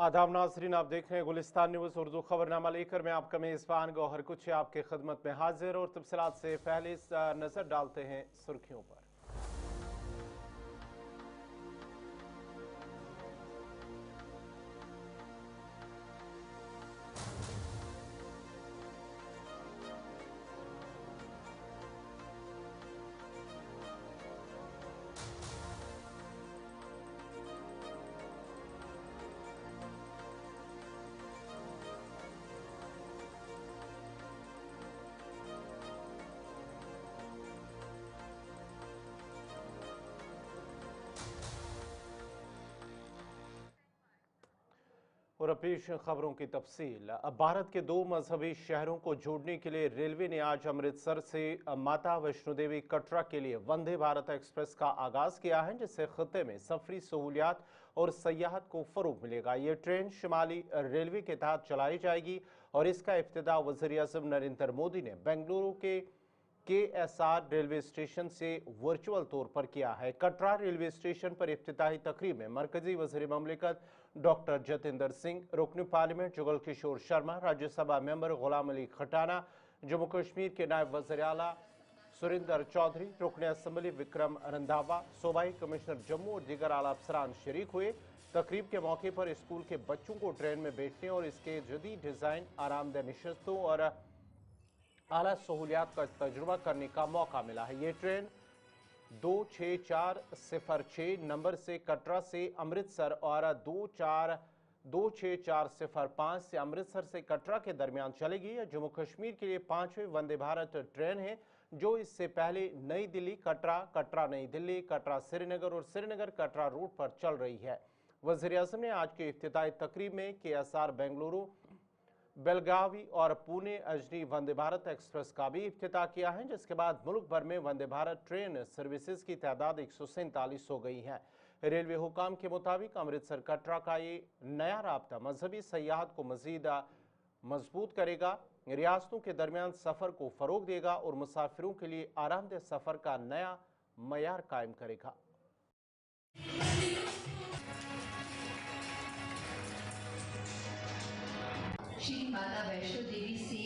आदाब नाजरीन, आप देख रहे हैं गुलिस्तान न्यूज़ उर्दू खबरनामा लेकर मैं आपका मेज़बान गौहर कुछ आपके खिदमत में हाजिर और तफसीलात से पहले नज़र डालते हैं सुर्खियों पर। और अब पेश खबरों की तफसील। भारत के दो मजहबी शहरों को जोड़ने के लिए रेलवे ने आज अमृतसर से माता वैष्णो देवी कटरा के लिए वंदे भारत एक्सप्रेस का आगाज किया है, जिससे खत्ते में सफरी सहूलियात और सयाहत को फरोग मिलेगा। ये ट्रेन शुमाली रेलवे के तहत चलाई जाएगी और इसका इफ्तिताह वज़ीर-ए-आज़म नरेंद्र मोदी ने बेंगलुरु के KSR रेलवे स्टेशन से वर्चुअल तौर पर किया है। कटरा रेलवे स्टेशन पर इफ्तिताही तकरीब में मरकजी वज़ीर ममलिकत डॉक्टर जतेंद्र सिंह, रुकन पार्लियामेंट जुगल किशोर शर्मा, राज्यसभा मेंबर गुलाम अली खटाना, जम्मू कश्मीर के नायब वज़ीर आला सुरिंदर चौधरी, रुकन असम्बली विक्रम रंधावा, सूबाई कमिश्नर जम्मू और दीगर आला अफसरान शरीक हुए। तकरीब के मौके पर स्कूल के बच्चों को ट्रेन में बैठने और इसके जदीद डिज़ाइन, आरामदेह नशस्तों और आला सहूलियात का तजुर्बा करने का मौका मिला है। ये ट्रेन 26406 नंबर से कटरा से अमृतसर और 26405 से अमृतसर से कटरा के दरमियान चलेगी। यह जम्मू कश्मीर के लिए 5वीं वंदे भारत ट्रेन है, जो इससे पहले नई दिल्ली कटरा, कटरा नई दिल्ली, कटरा श्रीनगर और श्रीनगर कटरा रूट पर चल रही है। वज़ीर-ए-आज़म ने आज के इफ्तिताही तकरीब में KSR बेंगलुरु, बेलगावी और पुणे अजनी वंदे भारत एक्सप्रेस का भी इफ्तिताह किया है, जिसके बाद मुल्क भर में वंदे भारत ट्रेन सर्विसेज की तादाद 147 हो गई है। रेलवे हुकाम के मुताबिक अमृतसर कटरा का ये नया राब्ता मजहबी सयाहत को मजीद मजबूत करेगा, रियासतों के दरमियान सफर को फरोग देगा और मुसाफिरों के लिए आरामदेह सफर का नया मयार कायम करेगा। श्री माता वैष्णो देवी से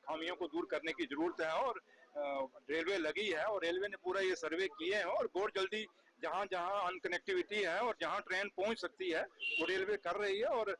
खामियों को दूर करने की जरूरत है और रेलवे लगी है और रेलवे ने पूरा ये सर्वे किए हैं और बहुत जल्दी जहां जहां अनकनेक्टिविटी है और जहां ट्रेन पहुंच सकती है वो रेलवे कर रही है और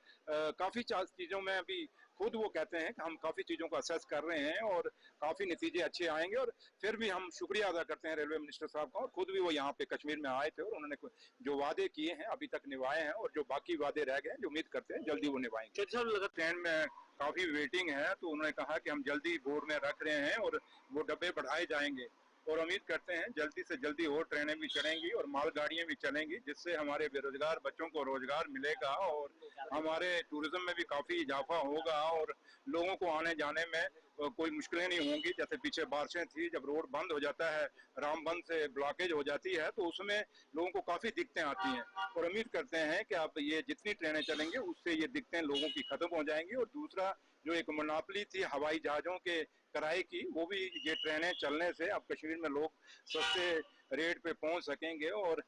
काफी चीजों में अभी खुद वो कहते हैं कि हम काफी चीजों को असेस कर रहे हैं और काफी नतीजे अच्छे आएंगे। और फिर भी हम शुक्रिया अदा करते हैं रेलवे मिनिस्टर साहब का, और खुद भी वो यहाँ पे कश्मीर में आए थे और उन्होंने जो वादे किए हैं अभी तक निभाए हैं और जो बाकी वादे रह गए हैं जो उम्मीद करते हैं जल्दी वो निभाएंगे। ट्रेन में काफी वेटिंग है तो उन्होंने कहा कि हम जल्दी बोर्ड में रख रहे हैं और वो डब्बे बढ़ाए जाएंगे और उम्मीद करते हैं जल्दी से जल्दी और ट्रेनें भी चलेंगी और मालगाड़ियां भी चलेंगी, जिससे हमारे बेरोजगार बच्चों को रोजगार मिलेगा और हमारे टूरिज्म में भी काफी इजाफा होगा और लोगों को आने जाने में कोई मुश्किलें नहीं होंगी। जैसे पीछे बारिशें थी, जब रोड बंद हो जाता है, रामबंद से ब्लॉकेज हो जाती है तो उसमें लोगों को काफी दिक्कतें आती हैं और उम्मीद करते हैं कि अब ये जितनी ट्रेनें चलेंगी उससे ये दिक्कतें लोगों की खत्म हो जाएंगी। और दूसरा जो एक मोनोपोली थी हवाई जहाजों के किराए की, वो भी ये ट्रेनें चलने से अब कश्मीर में लोग सस्ते रेट पे पहुंच सकेंगे। और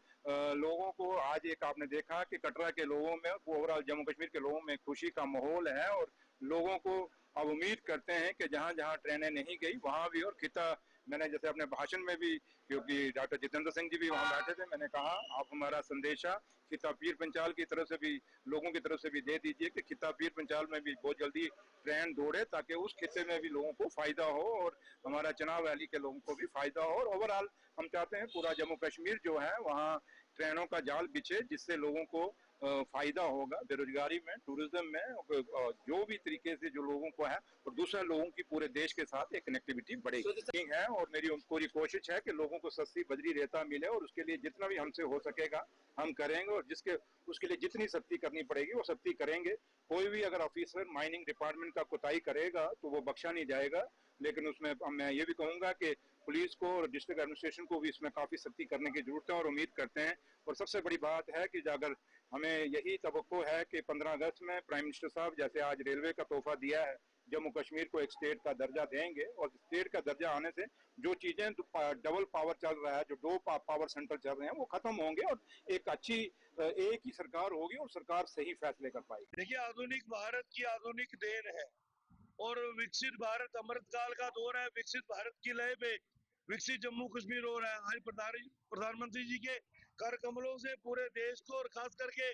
लोगों को आज एक आपने देखा कि कटरा के लोगों में, ओवरऑल जम्मू कश्मीर के लोगों में खुशी का माहौल है और लोगों को अब उम्मीद करते हैं कि जहां जहां ट्रेनें नहीं गई वहां भी। और खिता मैंने जैसे अपने भाषण में भी, क्योंकि डॉक्टर जितेंद्र सिंह जी भी वहां बैठे थे, मैंने कहा आप हमारा संदेशा खिता पीर पंचाल की तरफ से भी, लोगों की तरफ से भी दे दीजिए कि खिता पीर पंचाल में भी बहुत जल्दी ट्रेन दौड़े ताकि उस खिते में भी लोगों को फायदा हो और हमारा चनाब वैली के लोगों को भी फायदा हो। और ओवरऑल हम चाहते हैं पूरा जम्मू कश्मीर जो है वहाँ ट्रेनों का जाल बिछे, जिससे लोगों को फायदा होगा बेरोजगारी में, टूरिज्म में, जो भी तरीके से जो लोगों को है, और दूसरा लोगों की पूरे देश के साथ एक कनेक्टिविटी बढ़ेगी है। और मेरी पूरी कोशिश है कि लोगों को सस्ती बजरी रेता मिले और उसके लिए जितना भी हमसे हो सकेगा हम करेंगे और उसके लिए जितनी सख्ती करनी पड़ेगी वो सख्ती करेंगे। कोई भी अगर ऑफिसर माइनिंग डिपार्टमेंट का कोताही करेगा तो वो बख्शा नहीं जाएगा, लेकिन उसमें मैं ये भी कहूंगा कि पुलिस को और डिस्ट्रिक्ट एडमिनिस्ट्रेशन को भी इसमें काफी सख्ती करने की जरूरत है और उम्मीद करते हैं। और सबसे बड़ी बात है कि अगर हमें यही तवक्को है कि 15 अगस्त में प्राइम मिनिस्टर साहब जैसे आज रेलवे का तोहफा दिया है, जम्मू कश्मीर को एक स्टेट का दर्जा देंगे, और स्टेट का दर्जा आने से जो चीजें डबल पावर चल रहा है, जो दो पावर सेंटर चल रहे हैं, वो खत्म होंगे और एक अच्छी एक ही सरकार होगी और सरकार सही फैसले कर पाएगी। देखिए, आधुनिक भारत की आधुनिक देन है और विकसित भारत अमृतकाल का दौर है। विकसित भारत की लय पे विकसित जम्मू कश्मीर हो रहा है। आज प्रधानमंत्री जी के कर कमलों से पूरे देश को और खास करके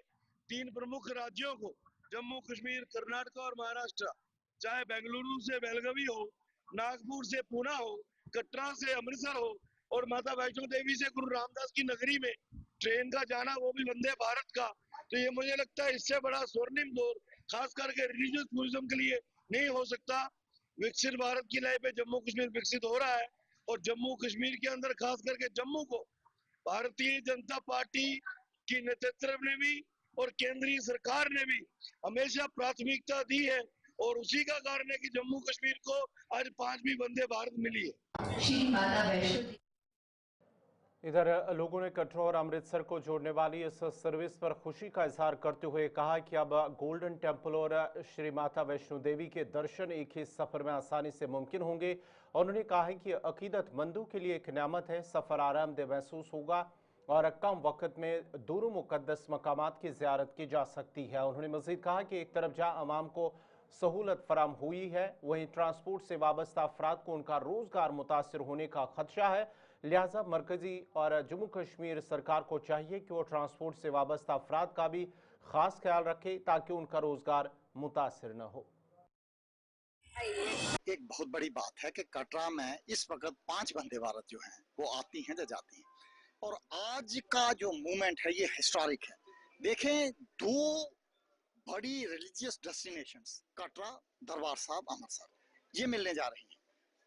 3 प्रमुख राज्यों को, जम्मू कश्मीर, कर्नाटक और महाराष्ट्र, चाहे बेंगलुरु से बेलगावी हो, नागपुर से पूना हो, कटरा से अमृतसर हो और माता वैष्णो देवी से गुरु रामदास की नगरी में ट्रेन का जाना, वो भी वंदे भारत का, तो ये मुझे लगता है इससे बड़ा स्वर्णिम दौर खास करके रिलीजियस टूरिज्म के लिए नहीं हो सकता। विकसित भारत की लय पे जम्मू कश्मीर विकसित हो रहा है और जम्मू कश्मीर के अंदर खास करके जम्मू को भारतीय जनता पार्टी की नेतृत्व ने भी और केंद्रीय सरकार ने भी हमेशा प्राथमिकता दी है और उसी का कारण है कि जम्मू कश्मीर को आज 5वीं वंदे भारत मिली है। श्री माता वैष्णो देवी। इधर लोगों ने कटरा और अमृतसर को जोड़ने वाली इस सर्विस पर खुशी का इजहार करते हुए कहा कि अब गोल्डन टेम्पल और श्री माता वैष्णो देवी के दर्शन एक ही सफर में आसानी से मुमकिन होंगे। और उन्होंने कहा है कि अकीदतमंदों के लिए एक नेमत है, सफर आरामदेह महसूस होगा और कम वक्त में दोनों मुकद्दस मकामात की ज़ियारत की जा सकती है। उन्होंने मजीद कहा कि एक तरफ जहाँ अवाम को सहूलत फराम हुई है, वहीं ट्रांसपोर्ट से वाबस्ता अफराद को उनका रोजगार मुतासर होने का खदशा है। लिहाजा मरकजी और जम्मू कश्मीर सरकार को चाहिए कि वो ट्रांसपोर्ट से वाबस्ता अफराद का भी खास ख्याल रखे ताकि उनका रोजगार मुतासर न हो। एक बहुत बड़ी बात है कि कटरा में इस वक्त 5 वंदे भारत जो हैं वो आती हैं, जो जाती हैं, और आज का जो मूवमेंट है ये हिस्टोरिक है। देखें, 2 बड़ी रिलीजियस डेस्टिनेशंस कटरा, दरबार साहब, अमृतसर, ये मिलने जा रही हैं।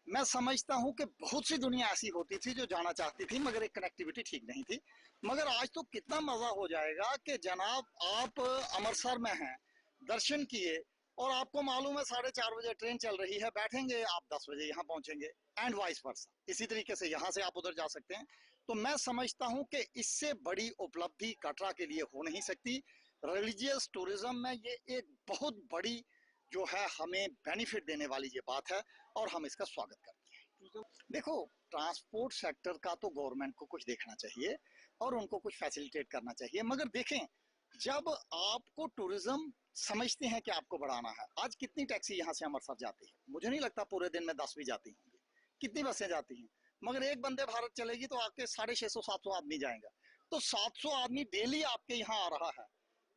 मैं समझता हूं कि बहुत सी दुनिया ऐसी होती थी जो जाना चाहती थी मगर एक कनेक्टिविटी ठीक नहीं थी। मगर आज तो कितना मजा हो जाएगा कि जनाब आप अमृतसर में हैं, दर्शन किए और आपको मालूम है 4:30 बजे ट्रेन चल रही है, बैठेंगे आप 10 बजे यहाँ पहुंचेंगे, एंड वाइस वर्सा। इसी तरीके से यहाँ से आप उधर जा सकते हैं। तो मैं समझता हूँ कि इससे बड़ी उपलब्धि कटरा के लिए हो नहीं सकती। रिलीजियस टूरिज्म में ये एक बहुत बड़ी जो है हमें बेनिफिट देने वाली ये बात है और हम इसका स्वागत करते हैं। देखो, ट्रांसपोर्ट सेक्टर का तो गवर्नमेंट को कुछ देखना चाहिए और उनको कुछ फैसिलिटेट करना चाहिए। मगर देखें, जब आपको टूरिज्म समझते हैं कि आपको बढ़ाना है, आज कितनी टैक्सी यहाँ से अमृतसर जाती है? मुझे नहीं लगता पूरे दिन में 10 भी जाती होंगी। कितनी बसें जाती हैं? मगर एक वंदे भारत चलेगी तो आपके 650-700 आदमी जाएंगे, तो 700 आदमी डेली आपके यहाँ आ रहा है।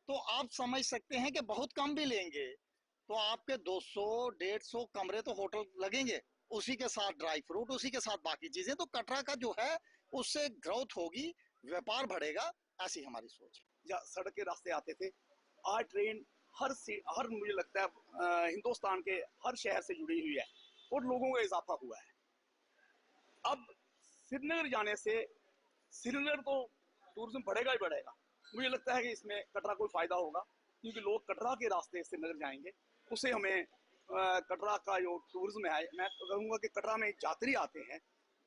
तो आप समझ सकते हैं कि बहुत कम भी लेंगे तो आपके 200-150 कमरे तो होटल लगेंगे, उसी के साथ ड्राई फ्रूट, उसी के साथ बाकी चीजें। तो कटरा का जो है उससे ग्रोथ होगी, व्यापार बढ़ेगा, ऐसी हमारी सोच है। या सड़क के रास्ते आते थे, आज ट्रेन हर मुझे लगता है हिंदुस्तान के हर शहर से जुड़ी हुई है और लोगों का इजाफा हुआ है। अब श्रीनगर जाने से श्रीनगर तो टूरिज्म बढ़ेगा ही बढ़ेगा। मुझे लगता है कि इसमें कटरा को फायदा होगा क्योंकि लोग कटरा के रास्ते श्रीनगर जाएंगे, उससे हमें कटरा का जो टूरिज्म है, मैं कहूँगा कि कटरा में यात्री आते हैं,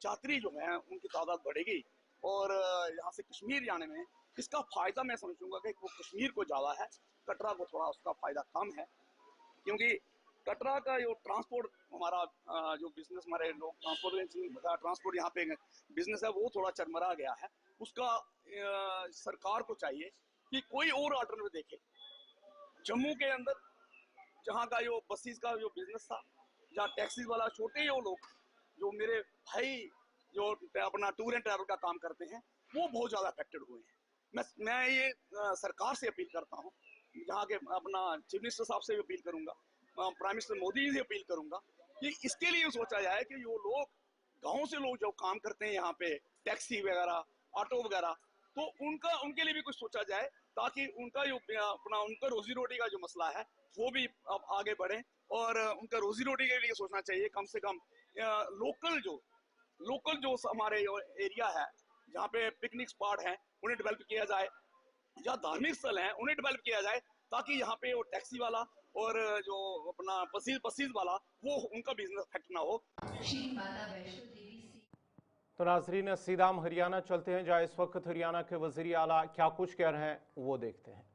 यात्री जो है उनकी तादाद बढ़ेगी और यहाँ से कश्मीर जाने में इसका फायदा मैं समझूंगा कि वो कश्मीर को ज़्यादा है, कटरा को थोड़ा उसका फायदा कम है। क्योंकि कटरा का जो ट्रांसपोर्ट हमारा जो बिजनेस, हमारे लोग ट्रांसपोर्ट यहाँ पे बिजनेस है वो थोड़ा चरमरा गया है। उसका सरकार को चाहिए कि कोई और अल्टरनेटिव देखे। जम्मू के अंदर जहाँ का जो बसेस का जो बिजनेस था, जहाँ टैक्सी वाला छोटे जो लोग, जो मेरे भाई जो अपना टूर एंड ट्रैवल का काम करते हैं, वो बहुत ज़्यादा अफेक्टेड हुए हैं। मैं ये सरकार से अपील करता हूँ, यहाँ के अपना चीफ मिनिस्टर साहब से भी अपील करूँगा, प्राइम मिनिस्टर मोदी जी से अपील करूँगा कि इसके लिए सोचा जाए कि जो लोग गाँव से लोग जो काम करते हैं यहाँ पे, टैक्सी वगैरह, ऑटो वगैरह, तो उनके लिए भी कुछ सोचा जाए ताकि उनका जो अपना उनका रोजी रोटी का जो मसला है वो भी अब आगे बढ़े और उनका रोजी रोटी के लिए सोचना चाहिए। कम से कम लोकल जो हमारे एरिया है जहाँ पे पिकनिक स्पॉट हैं उन्हें डेवलप किया जाए, जहाँ धार्मिक स्थल हैं उन्हें डेवलप किया जाए ताकि यहाँ पे वो टैक्सी वाला और जो अपना बसेस वाला वो उनका बिजनेस इफेक्ट ना हो। श्री माता वैष्णो देवी से। तो नाजरीन, सीधा हम हरियाणा चलते हैं जहाँ इस वक्त हरियाणा के वजीर आला क्या कुछ कह रहे हैं वो देखते हैं।